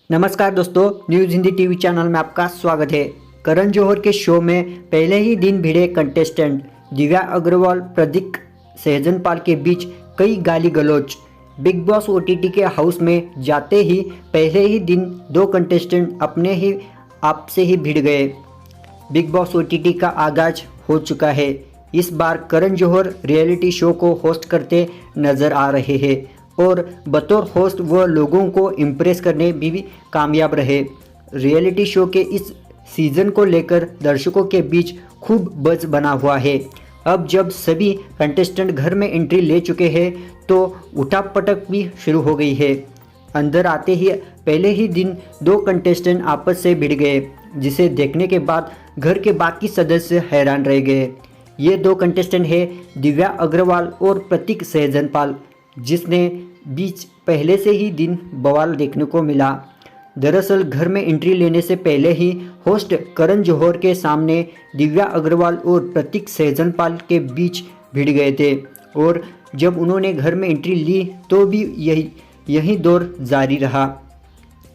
नमस्कार दोस्तों, news Hindi TV channel में आपका स्वागत है। करण जौहर के शो में पहले ही दिन भिड़े कंटेस्टेंट दिव्या अग्रवाल प्रतीक सहजनपाल के बीच कई गाली गलौज। बिग बॉस ओटीटी के हाउस में जाते ही पहले ही दिन दो कंटेस्टेंट अपने ही आप से ही भिड़ गए। बिग बॉस ओटीटी का आगाज हो चुका है। इस बार करण जौहर रियलिटी शो को होस्ट करते नजर आ रहे हैं और बतौर होस्ट वह लोगों को इम्प्रेस करने में भी कामयाब रहे। रियलिटी शो के इस सीज़न को लेकर दर्शकों के बीच खूब बज़ बना हुआ है। अब जब सभी कंटेस्टेंट घर में एंट्री ले चुके हैं तो उठापटक भी शुरू हो गई है। अंदर आते ही पहले ही दिन दो कंटेस्टेंट आपस से भिड़ गए, जिसे देखने के बाद घर के बाकी सदस्य हैरान रह गए। ये दो कंटेस्टेंट हैं दिव्या अग्रवाल और प्रतीक सहजनपाल, जिसने बीच पहले से ही दिन बवाल देखने को मिला। दरअसल घर में एंट्री लेने से पहले ही होस्ट करण जौहर के सामने दिव्या अग्रवाल और प्रतीक सहजनपाल के बीच भिड़ गए थे और जब उन्होंने घर में एंट्री ली तो भी यही दौर जारी रहा।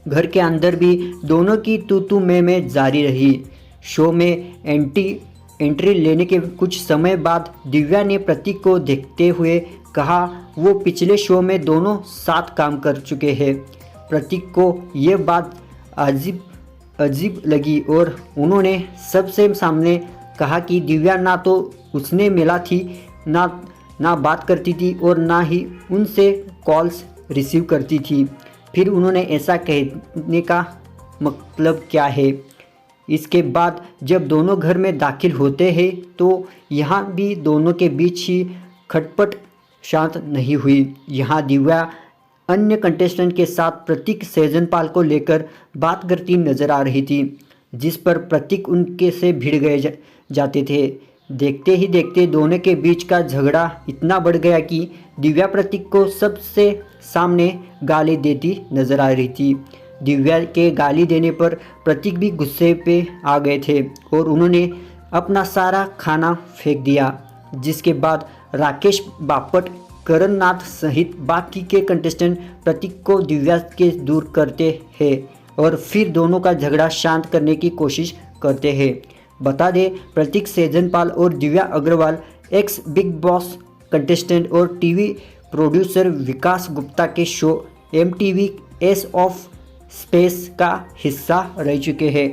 घर के अंदर भी दोनों की तू में जारी रही। शो में एंट्री लेने के कुछ समय बाद दिव्या ने प्रतीक को देखते हुए कहा वो पिछले शो में दोनों साथ काम कर चुके हैं। प्रतीक को ये बात अजीब लगी और उन्होंने सबसे सामने कहा कि दिव्या ना तो उसने मिला थी, ना बात करती थी और ना ही उनसे कॉल्स रिसीव करती थी। फिर उन्होंने ऐसा कहने का मतलब क्या है। इसके बाद जब दोनों घर में दाखिल होते हैं तो यहाँ भी दोनों के बीच ही खटपट शांत नहीं हुई। यहाँ दिव्या अन्य कंटेस्टेंट के साथ प्रतीक सहजनपाल को लेकर बात करती नजर आ रही थी, जिस पर प्रतीक उनके से भिड़ गए जाते थे। देखते ही देखते दोनों के बीच का झगड़ा इतना बढ़ गया कि दिव्या प्रतीक को सबसे सामने गाली देती नजर आ रही थी। दिव्या के गाली देने पर प्रतीक भी गुस्से पे आ गए थे और उन्होंने अपना सारा खाना फेंक दिया, जिसके बाद राकेश बापट, करण नाथ सहित बाकी के कंटेस्टेंट प्रतीक को दिव्या के दूर करते हैं और फिर दोनों का झगड़ा शांत करने की कोशिश करते हैं। बता दें, प्रतीक सहजनपाल और Divya Agarwal ex Bigg Boss contestant और टीवी प्रोड्यूसर विकास गुप्ता के show MTV ace of space का हिस्सा रह चुके हैं।